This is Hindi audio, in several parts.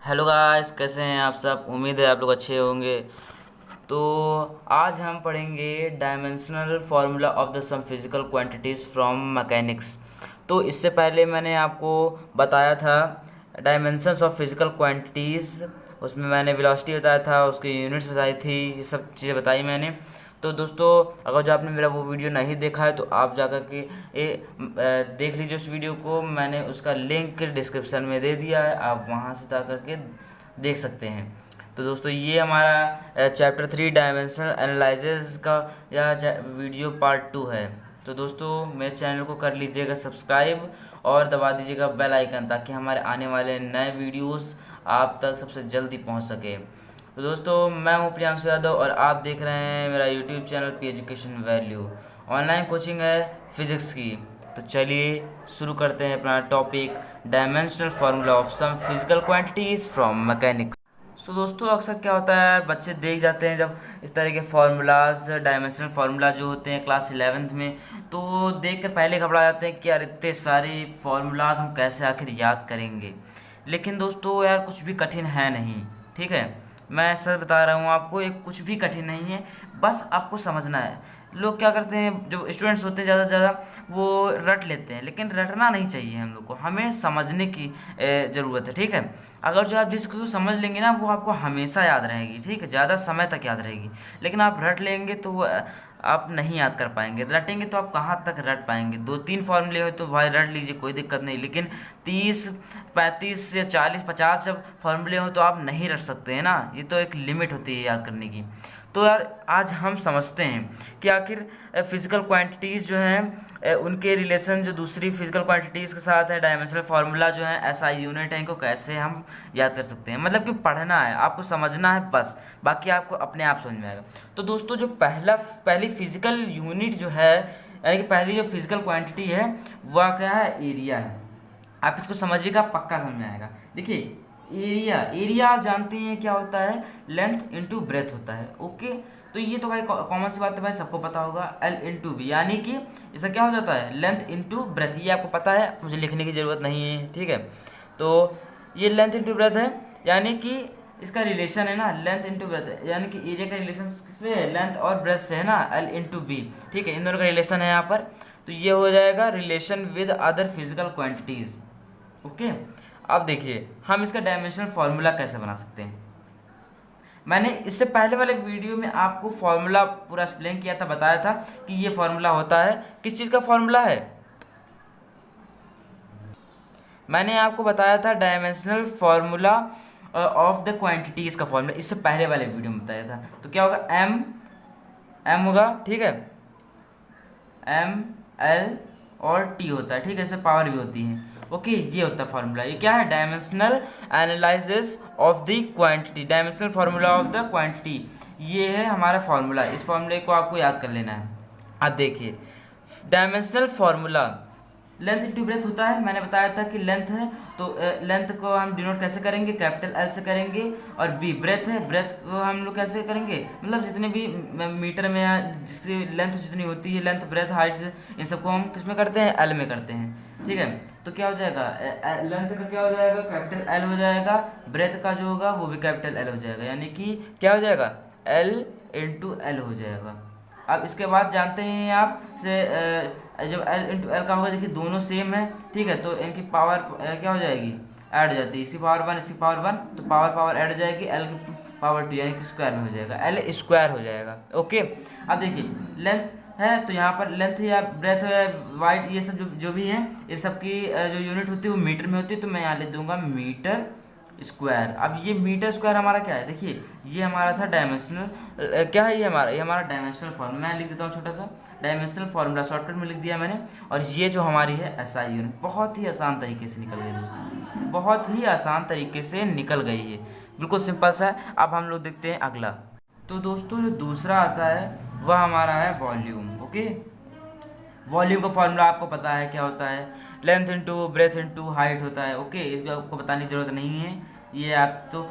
हेलो गाइस, कैसे हैं आप सब। उम्मीद है आप लोग अच्छे होंगे। तो आज हम पढ़ेंगे dimensional formula of the some physical quantities from mechanics. तो इससे पहले मैंने आपको बताया था डायमेंशंस ऑफ फिजिकल क्वांटिटीज़। उसमें मैंने वेलोसिटी बताया था, उसकी यूनिट्स बताई थी, ये सब चीज़ें बताई मैंने। तो दोस्तों, अगर जो आपने मेरा वो वीडियो नहीं देखा है तो आप जाकर के देख लीजिए उस वीडियो को। मैंने उसका लिंक डिस्क्रिप्शन में दे दिया है, आप वहाँ से जा कर के देख सकते हैं। तो दोस्तों, ये हमारा चैप्टर 3 डायमेंशनल एनालिसिस का यह वीडियो पार्ट 2 है। तो दोस्तों, मेरे चैनल को कर लीजिएगा सब्सक्राइब और दबा दीजिएगा बेल आइकन, ताकि हमारे आने वाले नए वीडियोस आप तक सबसे जल्दी पहुंच सके। तो दोस्तों, मैं हूं प्रियांशु यादव और आप देख रहे हैं मेरा YouTube channel P education value. Online coaching है फिजिक्स की। तो चलिए शुरू करते हैं अपना topic, dimensional formula of some physical quantities from mechanics. So दोस्तों, अक्सर क्या होता है, बच्चे देख जाते हैं जब इस तरह के फार्मूलाज, डायमेंशनल फार्मूला जो होते हैं क्लास 11th में, तो देख कर पहले घबरा जाते हैं कि यार इतने सारे फार्मूलाज हम कैसे आखिर याद करेंगे। लेकिन दोस्तों यार, कुछ भी कठिन है नहीं, ठीक है। मैं सच बता रहा हूँ आपको, ये कुछ भी कठिन नहीं है, बस आपको समझना है। लोग क्या करते हैं, जो स्टूडेंट्स होते हैं ज़्यादा से ज़्यादा वो रट लेते हैं, लेकिन रटना नहीं चाहिए हम लोग को, हमें समझने की ज़रूरत है, ठीक है। अगर जो आप जिसको समझ लेंगे ना, वो आपको हमेशा याद रहेगी, ठीक है, ज़्यादा समय तक याद रहेगी। लेकिन आप रट लेंगे तो वो आप नहीं याद कर पाएंगे। रटेंगे तो आप कहाँ तक रट पाएंगे। 2-3 फॉर्मूले हो तो भाई रट लीजिए, कोई दिक्कत नहीं। लेकिन 30-35 या 40-50 जब फॉर्मूले हो तो आप नहीं रट सकते हैं ना, ये तो एक लिमिट होती है याद करने की। तो यार, आज हम समझते हैं कि आखिर फिजिकल क्वांटिटीज़ जो हैं उनके रिलेशन जो दूसरी फिजिकल क्वांटिटीज़ के साथ है, डायमेंशनल फार्मूला जो है, एसआई यूनिट है, इनको कैसे हम याद कर सकते हैं। मतलब कि पढ़ना है आपको, समझना है बस, बाकी आपको अपने आप समझ में आएगा। तो दोस्तों, जो पहली फिजिकल यूनिट जो है, यानी कि पहली जो फिजिकल क्वांटिटी है, वह क्या है, एरिया है। आप इसको समझिएगा, पक्का समझ में आएगा। देखिए, एरिया एरिया आप जानते हैं क्या होता है, लेंथ इनटू ब्रेथ होता है, ओके। तो ये तो भाई कॉमन सी बात है भाई, सबको पता होगा। एल इंटू बी, यानी कि इसका क्या हो जाता है, लेंथ इंटू ब्रेथ, ये आपको पता है, मुझे लिखने की ज़रूरत नहीं है, ठीक है। तो ये लेंथ इंटू ब्रेथ है, यानी कि इसका रिलेशन है ना, लेंथ इंटू ब्रेथ, यानी कि एरिया का रिलेशन किससे है, लेंथ और ब्रेथ से है ना, एल इंटू बी, ठीक है, इन दोनों का रिलेशन है यहाँ पर। तो ये हो जाएगा relation with other physical quantities, okay. अब देखिए, हम इसका डायमेंशनल फार्मूला कैसे बना सकते हैं। मैंने इससे पहले वाले वीडियो में आपको फार्मूला पूरा एक्सप्लेन किया था, बताया था कि ये फार्मूला होता है, किस चीज़ का फार्मूला है। मैंने आपको बताया था dimensional formula of the quantities का फार्मूला, इससे पहले वाले वीडियो में बताया था। तो क्या होगा, एम एम होगा, ठीक है, एम एल और टी होता है, ठीक है, इसमें पावर भी होती है, ओके। ये होता है फार्मूला। ये क्या है, dimensional analysis of the quantity, dimensional formula of the quantity, ये है हमारा फार्मूला। इस फार्मूले को आपको याद कर लेना है। अब देखिए, dimensional formula length into breadth होता है। मैंने बताया था कि लेंथ है तो लेंथ को हम डिनोट कैसे करेंगे, कैपिटल एल से करेंगे। और बी ब्रेथ है, ब्रेथ को हम लोग कैसे करेंगे, मतलब जितने भी मीटर में या जिसकी लेंथ जितनी होती है, लेंथ ब्रेथ हाइट, इन सबको हम किस में करते हैं, एल में करते हैं, ठीक है। तो क्या हो जाएगा, लेंथ का क्या हो जाएगा, कैपिटल एल हो जाएगा, ब्रेथ का जो होगा वो भी कैपिटल एल हो जाएगा, यानी कि क्या हो जाएगा, एल इंटू एल हो जाएगा। अब इसके बाद जानते हैं आप से जब एल इंटू एल का होगा, देखिए दोनों सेम है, ठीक है, तो इनकी पावर क्या हो जाएगी, ऐड हो जाती है, इसी पावर 1 इसी पावर 1, तो पावर पावर ऐड हो जाएगी, एल की पावर 2 यानी कि स्क्वायर में हो जाएगा, एल स्क्वायर हो जाएगा, ओके। अब देखिए, लेंथ है तो यहाँ पर लेंथ या ब्रेथ या वाइट, ये सब जो भी हैं, ये सब की जो यूनिट होती है वो मीटर में होती है, तो मैं यहाँ लिख दूंगा मीटर स्क्वायर। अब ये मीटर स्क्वायर हमारा क्या है, देखिए ये हमारा था डायमेंशनल, क्या है ये हमारा डायमेंशनल फार्मूला। मैं लिख देता हूँ छोटा सा डायमेंशनल फार्मूला, शॉर्टकट में लिख दिया मैंने। और ये जो हमारी है एसआई यूनिट, बहुत ही आसान तरीके से निकल गई दोस्तों, बहुत ही आसान तरीके से निकल गई है, बिल्कुल सिंपल सा है। अब हम लोग देखते हैं अगला। तो दोस्तों, जो दूसरा आता है वह हमारा है वॉल्यूम, ओके। वॉल्यूम का फॉर्मूला आपको पता है क्या होता है, length into breadth into height होता है, ओके। इसको आपको बताने की जरूरत नहीं है, ये आप तो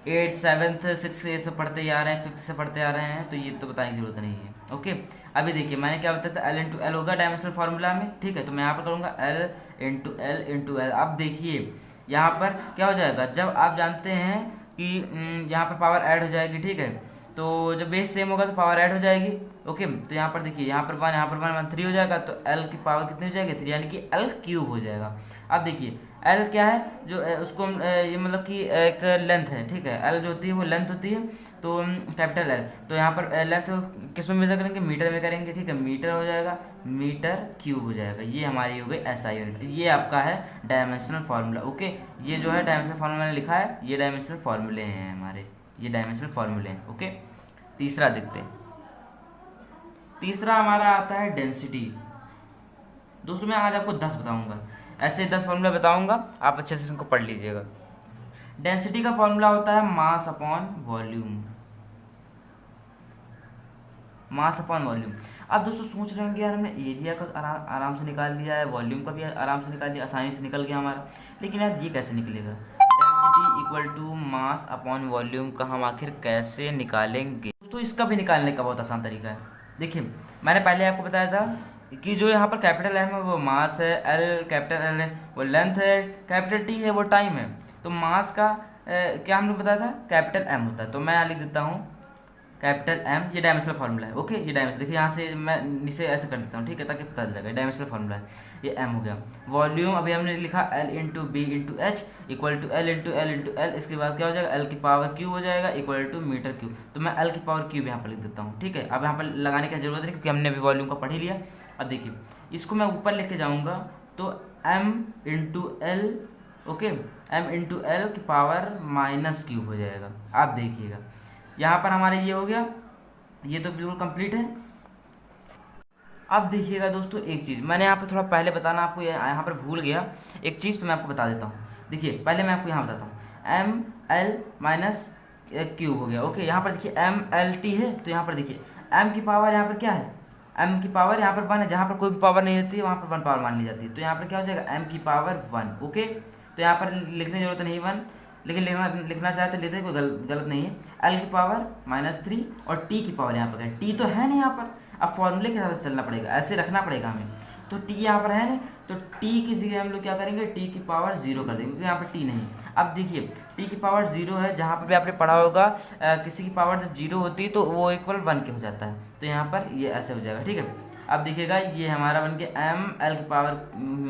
8th 7th 6th से पढ़ते ही आ रहे हैं, 5th से पढ़ते आ रहे हैं, तो ये तो बताने की जरूरत नहीं है, ओके। अभी देखिए, मैंने क्या बताया था, एल इंटू एल होगा डायमेंशनल फार्मूला में, ठीक है। तो मैं यहाँ पर करूँगा L into L into L. अब देखिए, यहाँ पर क्या हो जाएगा, जब आप जानते हैं कि यहाँ पर पावर ऐड हो जाएगी, ठीक है, तो जब बेस सेम होगा तो पावर ऐड हो जाएगी। ओके, तो यहाँ पर देखिए, यहाँ पर वन, यहाँ पर वन, वन, 3 हो जाएगा, तो एल की पावर कितनी हो जाएगी, 3, यानी कि एल क्यूब हो जाएगा। अब देखिए एल क्या है, जो उसको हम ये मतलब कि एक लेंथ है, ठीक है, एल जो होती है वो लेंथ होती है, तो कैपिटल एल, तो यहाँ पर लेंथ किस में मेजर करेंगे, मीटर में करेंगे, ठीक है, मीटर हो जाएगा, मीटर क्यूब हो जाएगा। ये हमारी हो गई एसआई यूनिट। ये आपका है डायमेंशनल फार्मूला। ओके, ये जो है डायमेंशनल फार्मूला मैंने लिखा है, ये डायमेंशनल फार्मूले हैं हमारे, ये डायमेंशनल फार्मूले हैं। ओके, तीसरा देखते हैं। तीसरा हमारा आता है डेंसिटी। दोस्तों मैं आज आपको 10 बताऊंगा, ऐसे 10 फार्मूला बताऊंगा, आप अच्छे से इनको पढ़ लीजिएगा। डेंसिटी का फॉर्मूला होता है मास अपॉन वॉल्यूम, मास अपॉन वॉल्यूम। अब दोस्तों सोच रहे होंगे यार हमने एरिया का आराम से निकाल लिया है, वॉल्यूम का भी आराम से निकाल लिया, आसानी से निकल गया हमारा, लेकिन यार ये कैसे निकलेगा, density equal to mass upon volume का हम आखिर कैसे निकालेंगे। दोस्तों इसका भी निकालने का बहुत आसान तरीका है। देखिए मैंने पहले आपको बताया था कि जो यहाँ पर कैपिटल एम है वो मास है, एल कैपिटल एल है वो लेंथ है, कैपिटल टी है वो टाइम है। तो मास का क्या हमने बताया था, कैपिटल एम होता है, तो मैं यहाँ लिख देता हूँ कैपिटल एम, ये डायमेंशनल फार्मूला है। ओके, ये डायमेंशनल, देखिए यहाँ से मैं नीचे ऐसे कर देता हूँ, ठीक है, ताकि पता चल जाएगा, डायमेंशनल फार्मूला है, ये एम हो गया। वॉल्यूम अभी हमने लिखा L into B into H equal to L into L into L, इसके बाद क्या हो जाएगा, एल की पावर क्यू हो जाएगा इक्वल टू मीटर क्यूब, तो मैं एल की पावर क्यूब यहाँ पर लिख देता हूँ, ठीक है। अब यहाँ पर लगाने की जरूरत नहीं क्योंकि हमने अभी वॉल्यूम का पढ़ ही लिया। अब देखिए इसको मैं ऊपर लेके जाऊँगा तो M into L, okay, M into L की पावर माइनस क्यूब हो जाएगा। आप देखिएगा यहाँ पर हमारे ये हो गया, ये तो बिल्कुल कंप्लीट है। अब देखिएगा दोस्तों एक चीज़ मैंने यहाँ पर थोड़ा पहले बताना आपको यहाँ पर भूल गया, एक चीज़ तो मैं आपको बता देता हूँ। देखिए पहले मैं आपको यहाँ बताता हूँ, एम एल माइनस क्यूब हो गया। ओके, यहाँ पर देखिए एम एल टी है, तो यहाँ पर देखिए एम की पावर यहाँ पर क्या है, एम की पावर यहाँ पर 1 है, जहाँ पर कोई भी पावर नहीं रहती है वहाँ पर 1 पावर मान ली जाती है, तो यहाँ पर क्या हो जाएगा, एम की पावर 1। ओके, तो यहाँ पर लिखने की जरूरत नहीं 1, लेकिन लिखना चाहे तो लेते, कोई गलत नहीं है। एल की पावर -3 और टी की पावर यहाँ पर है, टी तो है नहीं यहाँ पर, अब फॉर्मूले के हिसाब से चलना पड़ेगा, ऐसे रखना पड़ेगा हमें, तो टी यहाँ पर है नहीं, तो टी की जगह हम लोग क्या करेंगे, टी की पावर 0 कर देंगे क्योंकि यहाँ पर टी नहीं। अब देखिए टी की पावर 0 है, जहाँ पर भी आपने पढ़ा होगा किसी की पावर जब 0 होती है तो वो इक्वल 1 के हो जाता है, तो यहाँ पर ये ऐसे हो जाएगा, ठीक है। अब देखिएगा ये हमारा बन के एम एल की पावर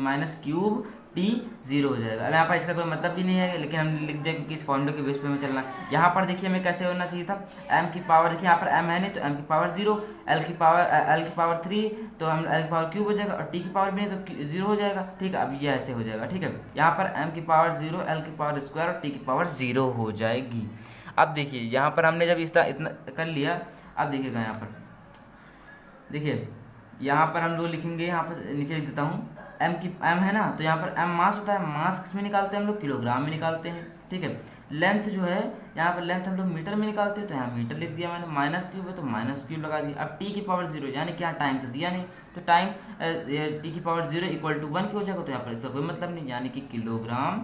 माइनस क्यूब टी 0 हो जाएगा। अब यहाँ पर इसका कोई मतलब भी नहीं है, लेकिन हमने लिख दिया क्योंकि इस फॉर्मूले के बेस पे हमें चलना। यहाँ पर देखिए हमें कैसे होना चाहिए था, m की पावर, देखिए यहाँ पर m है नहीं तो m की पावर 0, l की पावर 3 तो हम l की पावर क्यूब हो जाएगा, और t की पावर भी नहीं तो 0 हो जाएगा, ठीक है। अब ये ऐसे हो जाएगा, ठीक है। यहाँ पर m की पावर 0, l की पावर स्क्वायर और t की पावर 0 हो जाएगी। अब देखिए यहाँ पर हमने जब इतना कर लिया, अब देखिएगा यहाँ पर देखिए, यहाँ पर हम लोग लिखेंगे, यहाँ पर नीचे लिख देता हूँ, एम है ना, तो यहाँ पर एम मास होता है, मास किस में निकालते हैं हम लोग, किलोग्राम में निकालते हैं, ठीक है। लेंथ जो है यहाँ पर लेंथ हम लोग मीटर में निकालते हैं, तो यहाँ मीटर लिख दिया मैंने, माइनस क्यूब है तो माइनस क्यूब लगा दिया। अब टी की पावर 0 यानी क्या, टाइम तो दिया नहीं, तो टाइम टी की पावर 0 इक्वल टू 1 की हो जाएगा, तो यहाँ पर इसका कोई मतलब नहीं, यानी कि किलोग्राम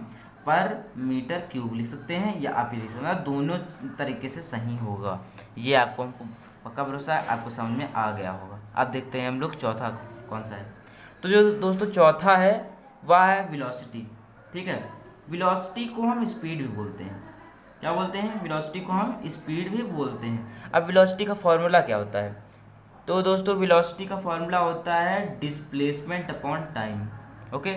पर मीटर क्यूब लिख सकते हैं, या आप ही लिख सकते हैं, दोनों तरीके से सही होगा। ये आपको हमको पक्का भरोसा है, आपको समझ में आ गया होगा। अब देखते हैं हम लोग चौथा कौन सा है। तो जो दोस्तों चौथा है वह है वेलोसिटी, ठीक है। वेलोसिटी को हम स्पीड भी बोलते हैं, क्या बोलते हैं, वेलोसिटी को हम स्पीड भी बोलते हैं। अब वेलोसिटी का फॉर्मूला क्या होता है, तो दोस्तों वेलोसिटी का फॉर्मूला होता है displacement upon time. Okay,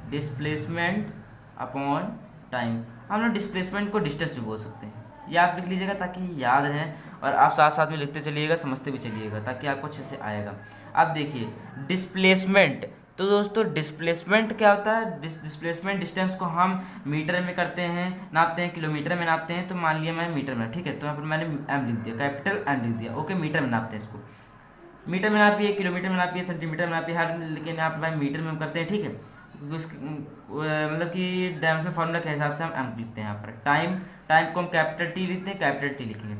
displacement upon time, हम लोग डिस्प्लेसमेंट को डिस्टेंस भी बोल सकते हैं, ये आप लिख लीजिएगा ताकि याद रहे, और आप साथ साथ में लिखते चलिएगा, समझते भी चलिएगा, ताकि आपको अच्छे से आएगा। अब देखिए डिस्प्लेसमेंट, तो दोस्तों डिस्प्लेसमेंट क्या होता है, डिस्प्लेसमेंट डिस्टेंस को हम मीटर में करते हैं, नापते हैं, किलोमीटर में नापते हैं, तो मान लिया मैं मीटर में, ठीक है, तो यहाँ पर मैंने एम लिख दिया, कैपिटल एम लिख दिया। ओके, मीटर में नापते हैं इसको, मीटर में नापिए, किलोमीटर में नापिए, सेंटीमीटर में नापिए, हर, लेकिन यहाँ पर भाई मीटर में हम करते हैं, ठीक है, मतलब कि डायमेंशनल फार्मूला के हिसाब से हम एम लिखते हैं। यहाँ पर टाइम को हम कैपिटल टी लिखते हैं, कैपिटल टी लिखेंगे।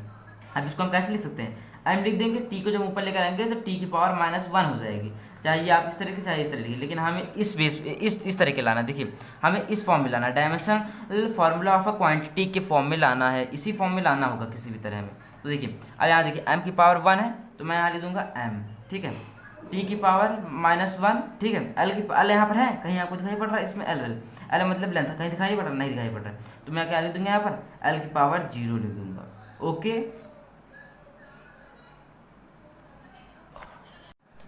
अब इसको हम कैसे लिख सकते हैं, एम लिख देंगे, टी को जब ऊपर लेकर आएंगे तो टी की पावर -1 हो जाएगी, चाहे आप इस तरीके चाहे इस तरीके, लेकिन हमें इस बेस इस तरह के लाना। देखिए हमें इस फॉर्म में लाना, dimensional formula of a quantity के फॉर्म में लाना है, इसी फॉर्म में लाना होगा किसी भी तरह में। तो देखिए अब यहाँ देखिए एम की पावर 1 है, तो मैं यहाँ लिख दूंगा एम, ठीक है, टी की पावर -1, ठीक है। एल यहाँ पर है, कहीं आपको दिखाई पड़ रहा है इसमें एल मतलब लेंथ, कहीं दिखाई पड़ रहा है, नहीं दिखाई पड़ रहा है, तो मैं क्या लिख दूंगा यहाँ पर एल की पावर 0 लिख दूंगा। ओके,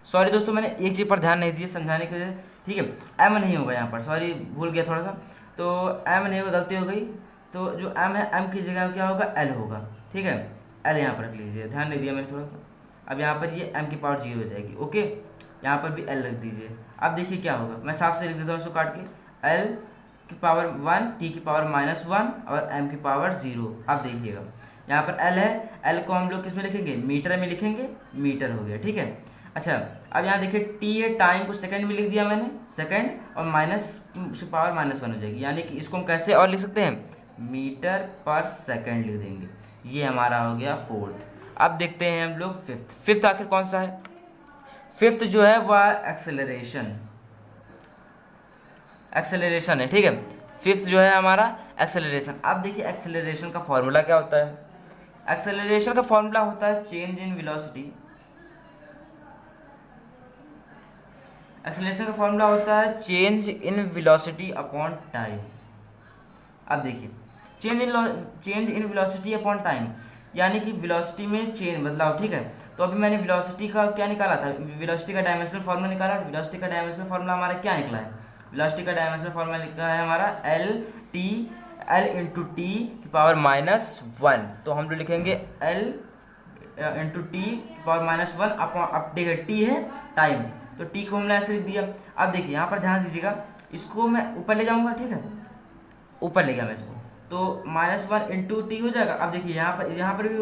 सॉरी दोस्तों, मैंने एक चीज़ पर ध्यान नहीं दिया समझाने की वजह से, ठीक है। एम नहीं होगा यहाँ पर, सॉरी भूल गया थोड़ा सा, तो एम नहीं होगा, गलती हो गई। तो जो एम है, एम की जगह क्या होगा, एल होगा, ठीक है। एल यहाँ पर रख लीजिए, ध्यान नहीं दिया मैंने थोड़ा सा। अब यहाँ पर ये एम की पावर 0 हो जाएगी। ओके, यहाँ पर भी एल रख दीजिए। अब देखिए क्या होगा, मैं साफ से लिख देता हूँ इसको काट के, एल की पावर 1, टी की पावर -1 और एम की पावर 0। अब देखिएगा यहाँ पर एल है, एल को हम लोग किस में लिखेंगे, मीटर में लिखेंगे, मीटर हो गया, ठीक है। अच्छा, अब यहाँ देखिए टी है, टाइम को सेकंड में लिख दिया मैंने, सेकंड, और माइनस उसकी पावर -1 हो जाएगी, यानी कि इसको हम कैसे और लिख सकते हैं, मीटर पर सेकंड लिख देंगे। ये हमारा हो गया फोर्थ। अब देखते हैं हम लोग फिफ्थ। फिफ्थ आखिर कौन सा है, फिफ्थ जो है वह एक्सेलरेशन, एक्सेलरेशन है, ठीक है। फिफ्थ जो है हमारा एक्सेलरेशन। अब देखिए एक्सेलरेशन का फॉर्मूला क्या होता है, एक्सेलरेशन का फॉर्मूला होता है चेंज इन वेलोसिटी, एक्सेलरेशन का फॉर्मूला होता है change in velocity upon time. अब देखिए change in velocity upon time, यानी कि वेलोसिटी में चेंज बदलाव, ठीक है। तो अभी मैंने वेलोसिटी का क्या निकाला था, वेलोसिटी का डायमेंशनल फॉर्मूला निकाला। वेलोसिटी का डायमेंशनल फॉर्मूला हमारा क्या निकला है, वेलोसिटी का डायमेंशनल फॉर्मूला निकला है हमारा एल इंटू टी की पावर -1। तो हम लोग लिखेंगे एल इंटू टी की पावर -1 अपॉन, अब देखिए टी है टाइम, तो टी को हमने ऐसे लिख दिया। अब देखिए यहाँ पर ध्यान दीजिएगा, इसको मैं ऊपर ले जाऊंगा, ठीक है, ऊपर ले गया मैं इसको, तो -1 इंटू टी हो जाएगा। अब देखिए यहाँ पर भी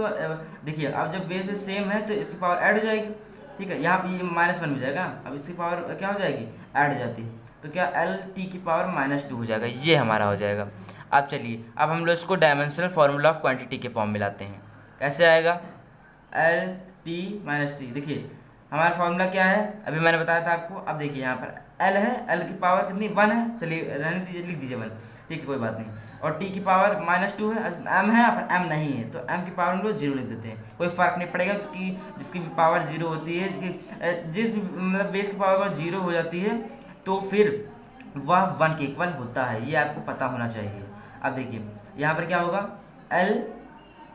देखिए, अब जब बेस बेस सेम है तो इसकी पावर ऐड हो जाएगी, ठीक है। यहाँ पर ये -1 हो जाएगा, अब इसकी पावर क्या हो जाएगी, ऐड हो जाती है, तो क्या एल टी की पावर -2 हो जाएगा, ये हमारा हो जाएगा। अब चलिए, अब हम लोग इसको डायमेंशनल फार्मूला ऑफ क्वांटिटी के फॉर्म में लाते हैं। कैसे आएगा, एल टी -टी, देखिए हमारा फॉर्मूला क्या है, अभी मैंने बताया था आपको। अब देखिए यहाँ पर एल है, एल की पावर कितनी 1 है, चलिए रहने दीजिए, लिख दीजिए 1, ठीक है, कोई बात नहीं। और टी की पावर -2 है, एम है, पर एम नहीं है, तो एम की पावर हम लोग 0 लिख देते हैं, कोई फर्क नहीं पड़ेगा, कि जिसकी भी पावर 0 होती है, जिस मतलब बेस की पावर 0 हो जाती है, तो फिर वह 1 के इक्वल होता है, ये आपको पता होना चाहिए। अब देखिए यहाँ पर क्या होगा, एल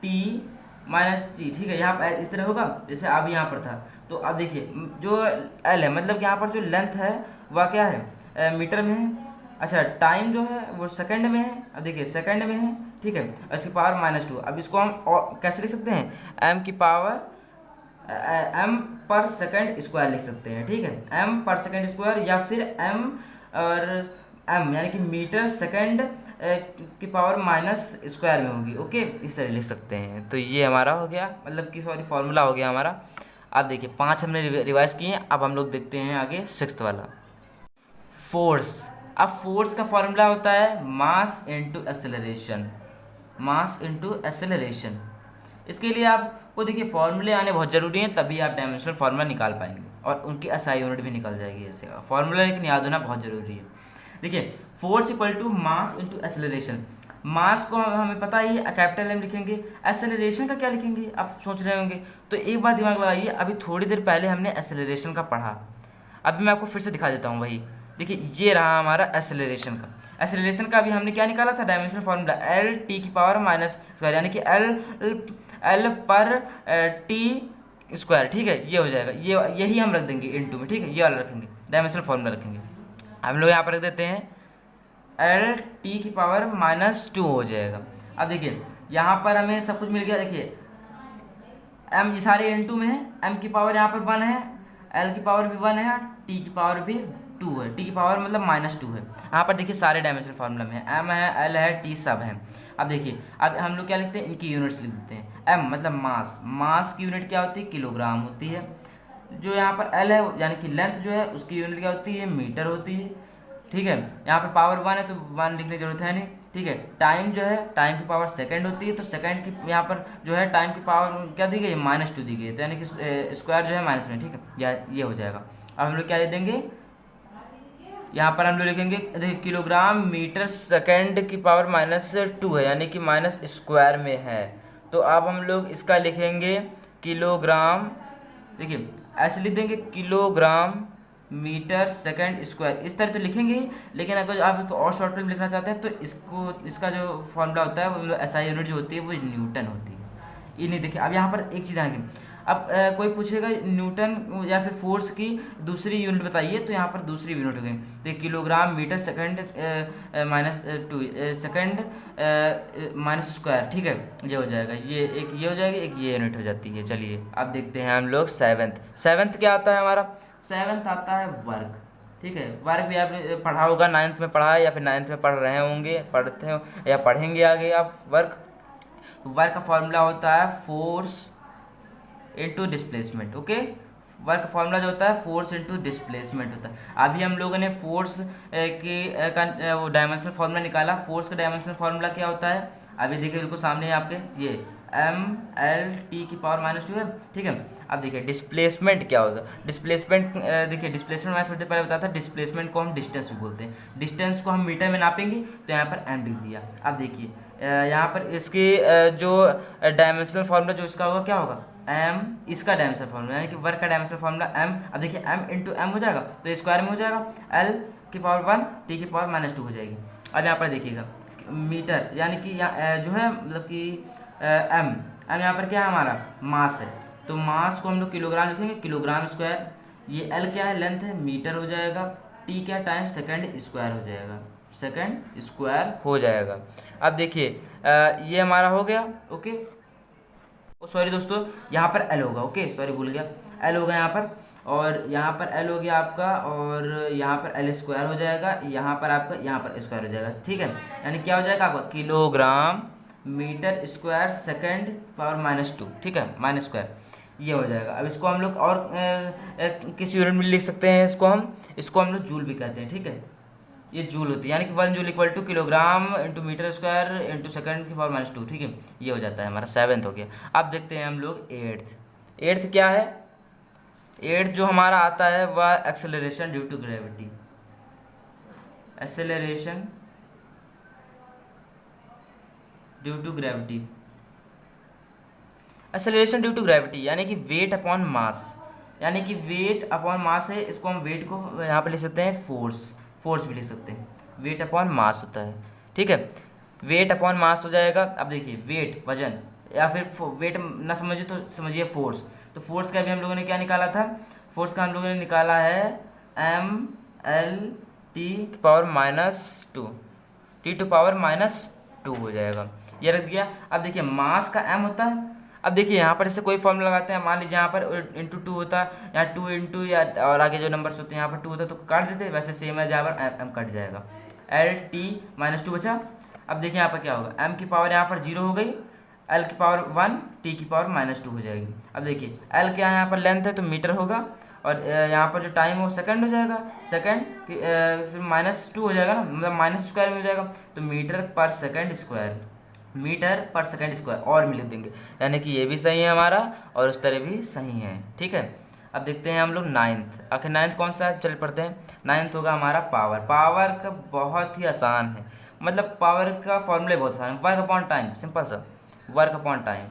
टी -टी, ठीक है, यहाँ पर इस तरह होगा जैसे अब यहाँ पर था। तो अब देखिए जो एल है, मतलब यहाँ पर जो लेंथ है वह क्या है, मीटर में है। अच्छा, टाइम जो है वो सेकंड में है, अब देखिए सेकंड में है, ठीक है, और इसकी पावर -2। अब इसको हम और कैसे लिख सकते हैं, एम की पावर एम पर सेकंड स्क्वायर लिख सकते हैं, ठीक है, एम पर सेकंड स्क्वायर, या फिर एम और एम यानी कि मीटर सेकंड की पावर -स्क्वायर में होगी। ओके, इस तरह लिख सकते हैं। तो ये हमारा हो गया, मतलब कि सॉरी फॉर्मूला हो गया हमारा। अब देखिए 5 हमने रिवाइज किए, अब हम लोग देखते हैं आगे 6th वाला, फोर्स। अब फोर्स का फॉर्मूला होता है मास इंटू एक्सेलरेशन, मास इंटू एक्सेलरेशन। इसके लिए आपको देखिए फॉर्मूले आने बहुत ज़रूरी हैं, तभी आप डायमेंशनल फार्मूला निकाल पाएंगे, और उनकी एसआई यूनिट भी निकल जाएगी ऐसे। फॉर्मूला लेकिन याद होना बहुत ज़रूरी है। देखिए force equal to mass into acceleration. Mass को हमें पता ही है, कैपिटल एम लिखेंगे, एक्सेलरेशन का क्या लिखेंगे, आप सोच रहे होंगे। तो एक बात दिमाग लगाइए, अभी थोड़ी देर पहले हमने एक्सेलरेशन का पढ़ा, अभी मैं आपको फिर से दिखा देता हूँ वही। देखिए ये रहा हमारा एक्सेलरेशन का, एक्सेलरेशन का अभी हमने क्या निकाला था, डायमेंशनल फार्मूला एल टी की पावर -स्क्वायर, यानी कि एल पर टी स्क्वायर, ठीक है, ये हो जाएगा, यही हम रख देंगे इनटू में, ठीक है, ये वाला रखेंगे, डायमेंशनल फार्मूला रखेंगे। हम लोग यहाँ पर रख देते हैं एल टी की पावर -2 हो जाएगा। अब देखिए यहाँ पर हमें सब कुछ मिल गया, देखिए एम ये सारे इनटू में है, एम की पावर यहाँ पर 1 है, एल की पावर भी 1 है, टी की पावर भी 2 है, टी की पावर मतलब -2 है। यहाँ पर देखिए सारे डायमेंशनल फार्मूला में है, एम है, एल है, टी सब है। अब देखिए अब हम लोग क्या लिखते हैं, इनकी यूनिट्स लिख देते हैं। एम मतलब मास, मास की यूनिट क्या होती है, किलोग्राम होती है। जो यहाँ पर एल है यानी कि लेंथ जो है उसकी यूनिट क्या होती है, मीटर होती है, ठीक है। यहाँ पर पावर 1 है तो 1 लिखने की जरूरत है नहीं, ठीक है। टाइम जो है, टाइम की पावर सेकंड होती है, तो सेकंड की यहाँ पर जो है टाइम की पावर क्या दी गई है, -2 दी गई है, तो यानी कि स्क्वायर जो है माइनस में, ठीक है, ये हो जाएगा। अब हम लोग क्या लिख देंगे, यहाँ पर हम लोग लिखेंगे, देखिए किलोग्राम मीटर सेकंड की पावर -2 है, यानी कि माइनस स्क्वायर में है, तो अब हम लोग इसका लिखेंगे किलोग्राम। देखिए ऐसे लिख देंगे किलोग्राम मीटर सेकंड स्क्वायर, इस तरह तो लिखेंगे ही, लेकिन अगर आप इसको और शॉर्ट में लिखना चाहते हैं तो इसका जो फॉर्मूला होता है वो एसआई यूनिट जो होती है वो न्यूटन होती है। ये नहीं देखिए, अब यहाँ पर एक चीज़ आएगी, अब कोई पूछेगा न्यूटन या फिर फोर्स की दूसरी यूनिट बताइए, तो यहाँ पर दूसरी यूनिट हो गई, तो kilogram metre second minus two second minus square, ठीक है, ये हो जाएगा, ये हो जाएगी, एक ये यूनिट हो जाती है। चलिए अब देखते हैं हम लोग सेवन्थ क्या आता है हमारा, सेवन्थ आता है वर्क, ठीक है। वर्क भी आपने पढ़ा होगा, 9th में पढ़ा है या फिर 9th में पढ़ रहे होंगे, पढ़ते हो या पढ़ेंगे आगे आप। वर्क का फॉर्मूला होता है force into displacement, okay. Work का फॉर्मूला जो होता है फोर्स इनटू डिस्प्लेसमेंट होता है। अभी हम लोगों ने फोर्स का वो डायमेंशनल फॉर्मूला निकाला। फोर्स का डायमेंशनल फॉर्मूला क्या होता है, अभी देखिए बिल्कुल सामने है आपके, ये ml की पावर -2 है, ठीक है। अब देखिए डिस्प्लेसमेंट क्या होगा, डिस्प्लेसमेंट देखिए डिस्प्लेसमेंट मैं थोड़ी देर पहले बताया था, डिस्प्लेसमेंट को हम डिस्टेंस भी बोलते हैं। डिस्टेंस को हम मीटर में नापेंगे तो यहाँ पर m लिख दिया। अब देखिए यहाँ पर इसके जो डायमेंशनल फार्मूला जो इसका होगा क्या होगा, m, इसका डायमेंशनल फार्मूला यानी कि वर्क का डायमेंशनल फार्मूला m। अब देखिए m इंटू m हो जाएगा तो स्क्वायर में हो जाएगा, l की पावर 1 t की पावर -2 हो जाएगी। अब यहाँ पर देखिएगा मीटर यानी कि जो है मतलब कि m यहाँ पर क्या है हमारा मास है, तो मास को हम लोग किलोग्राम लिखेंगे, किलोग्राम स्क्वायर। ये l क्या है, लेंथ है, मीटर हो जाएगा। t क्या टाइम सेकंड स्क्वायर हो जाएगा, सेकंड स्क्वायर हो जाएगा। अब देखिए ये हमारा हो गया, ओके। सॉरी दोस्तों, यहाँ पर l होगा, ओके, सॉरी भूल गया, l होगा यहाँ पर, और यहाँ पर l हो गया आपका, और यहाँ पर l स्क्वायर हो जाएगा, यहाँ पर आपका यहाँ पर स्क्वायर हो जाएगा, ठीक है। यानी क्या हो जाएगा आपका kilogram metre square second power -2, ठीक है, माइनस स्क्वायर, ये हो जाएगा। अब इसको हम लोग और किसी यूनिट में लिख सकते हैं, इसको हम लोग जूल भी कहते हैं, ठीक है। ये जूल होती है यानी कि 1 joule equal to kilogram into metre square into second की पावर -2, ठीक है। ये हो जाता है हमारा, 7th हो गया। अब देखते हैं हम लोग 8th क्या है। 8th जो हमारा आता है वह acceleration due to gravity, acceleration due to gravity, acceleration due to gravity यानी कि वेट अपॉन मास, यानी कि वेट अपॉन मास है, इसको हम वेट को यहाँ पे लिख सकते हैं फोर्स भी लिख सकते हैं, वेट अपॉन मास होता है, ठीक है। वेट अपॉन मास हो जाएगा। अब देखिए वेट वजन, या फिर वेट ना समझिए तो समझिए फोर्स, तो फोर्स का भी हम लोगों ने क्या निकाला था, फोर्स का हम लोगों ने निकाला है ml t power -2, t to power -2 हो जाएगा, ये रख दिया। अब देखिए मास का m होता है, अब देखिए यहाँ पर इससे कोई फॉर्मूला लगाते हैं, मान लीजिए यहाँ पर इंटू 2 होता है, यहाँ 2 इंटू या और आगे जो नंबर्स होते हैं यहाँ पर 2 होता है तो काट देते हैं, वैसे सेम है, जहाँ पर m कट जाएगा, l t -2 बचा। अब देखिए यहाँ पर क्या होगा, m की पावर यहाँ पर 0 हो गई, l की पावर 1, t की पावर -2 हो जाएगी। अब देखिए l क्या है, यहाँ पर लेंथ है तो मीटर होगा, और यहाँ पर जो टाइम है वो सेकंड हो जाएगा, सेकंड फिर -2 हो जाएगा ना, मतलब माइनस स्क्वायर में हो जाएगा, तो मीटर पर सेकंड स्क्वायर, मीटर पर सेकंड स्क्वायर और में लिख देंगे, यानी कि ये भी सही है हमारा और उस तरह भी सही है, ठीक है। अब देखते हैं हम लोग 9th, आखिर 9th कौन सा है, चल पढ़ते हैं। 9th होगा हमारा पावर का बहुत ही आसान है, मतलब पावर का फॉर्मूला बहुत आसान है, वर्क अपॉन टाइम, सिंपल सा, वर्क अपॉन टाइम।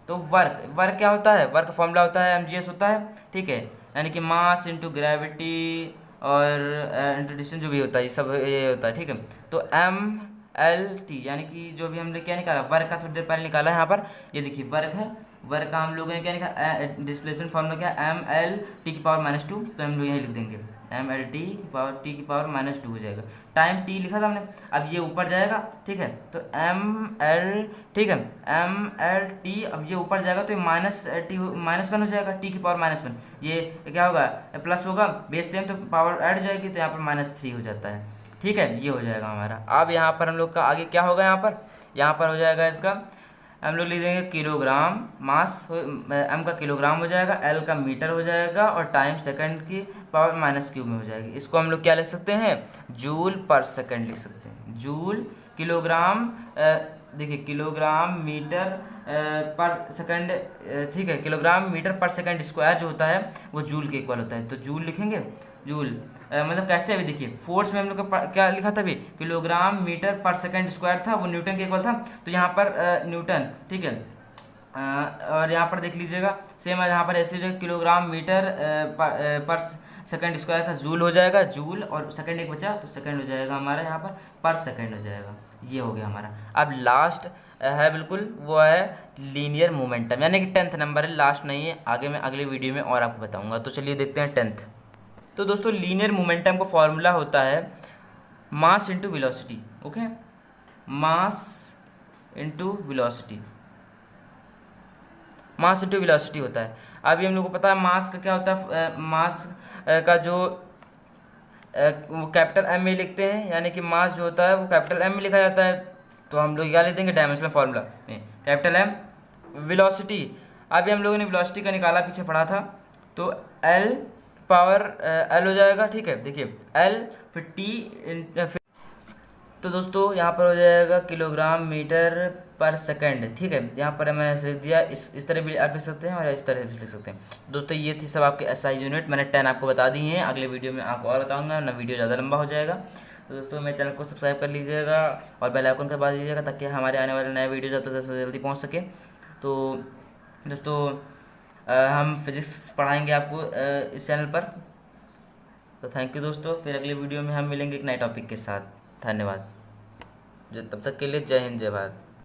तो वर्क क्या होता है, वर्क का फॉर्मूला होता है mgs होता है, ठीक है, यानी कि मास इंटू ग्रेविटी और इंटू डिस्टेंस जो भी होता है, ये सब ये होता है, ठीक है। तो mlt यानी कि जो भी हमने क्या निकाला, वर्क का थोड़ी देर पहले निकाला है, यहाँ पर ये देखिए वर्क है, वर्क का हम लोगों ने क्या निकाला, डिस्प्लेसमेंट फॉर्मूला क्या है, ml t की पावर -2, तो हम लोग यही लिख देंगे mlt की पावर t की पावर -2 हो जाएगा। टाइम t लिखा था हमने, अब ये ऊपर जाएगा, ठीक है, तो ml, ठीक है, mlt, अब ये ऊपर जाएगा तो -1 हो जाएगा, t की पावर -1, ये क्या होगा, प्लस होगा, बेस सेम तो पावर ऐड हो जाएगी, तो यहाँ पर -3 हो जाता है, ठीक है, ये हो जाएगा हमारा। अब यहाँ पर हम लोग का आगे क्या होगा, यहाँ पर हो जाएगा इसका, हम लोग लिख देंगे किलोग्राम, मास m का किलोग्राम हो जाएगा, l का मीटर हो जाएगा, और टाइम सेकंड की पावर -3 में हो जाएगी। इसको हम लोग क्या लिख सकते हैं, जूल पर सेकंड लिख सकते हैं, जूल किलोग्राम, देखिए किलोग्राम मीटर पर सेकंड, ठीक है, किलोग्राम मीटर पर सेकंड स्क्वायर जो होता है वो जूल के इक्वल होता है, तो जूल लिखेंगे, जूल मतलब कैसे, अभी देखिए फोर्स में हम लोग का क्या लिखा था अभी, किलोग्राम मीटर पर सेकंड स्क्वायर था, वो न्यूटन के इक्वल था, तो यहाँ पर न्यूटन, ठीक है, और यहाँ पर देख लीजिएगा सेम है, यहाँ पर ऐसे जो किलोग्राम मीटर पर सेकंड स्क्वायर का जूल हो जाएगा, जूल और सेकंड एक बचा तो सेकंड हो जाएगा हमारा यहाँ पर सेकंड हो जाएगा। ये हो गया हमारा। अब लास्ट है बिल्कुल, वो है लीनियर मोमेंटम, यानी कि 10th नंबर है, लास्ट नहीं है, आगे मैं अगले वीडियो में और आपको बताऊंगा। तो चलिए देखते हैं 10th। तो दोस्तों लीनियर मोमेंटम का फॉर्मूला होता है mass into velocity. Okay, mass into velocity, mass into velocity होता है। अभी हम लोग को पता है मास का क्या होता है, मास का जो वो कैपिटल एम में लिखते हैं, यानी कि मास जो होता है वो कैपिटल एम में लिखा जाता है। तो हम लोग क्या लिख देंगे डायमेंशनल फार्मूला में कैपिटल एम। वेलोसिटी, अभी हम लोगों ने वेलोसिटी का निकाला, पीछे पढ़ा था, तो एल पावर एल हो जाएगा। ठीक है, देखिए एल फिर टी, तो दोस्तों यहाँ पर हो जाएगा किलोग्राम मीटर पर सेकंड। ठीक है, यहाँ पर मैंने ऐसे लिख दिया, इस तरह भी आप लिख सकते हैं और इस तरह भी लिख सकते हैं। दोस्तों ये थी सब आपके एसआई यूनिट, मैंने 10 आपको बता दी हैं। अगले वीडियो में आपको और बताऊंगा ना, वीडियो ज़्यादा लंबा हो जाएगा। तो दोस्तों मेरे चैनल को सब्सक्राइब कर लीजिएगा और बेल आइकन दबा दीजिएगा, ताकि हमारे आने वाले नए वीडियो ज़्यादा से जल्दी पहुँच सके। तो दोस्तों हम फिजिक्स पढ़ाएंगे आपको इस चैनल पर। तो थैंक यू दोस्तों, फिर अगले वीडियो में हम मिलेंगे एक नए टॉपिक के साथ। धन्यवाद। तब तक के लिए जय हिंद, जय भारत।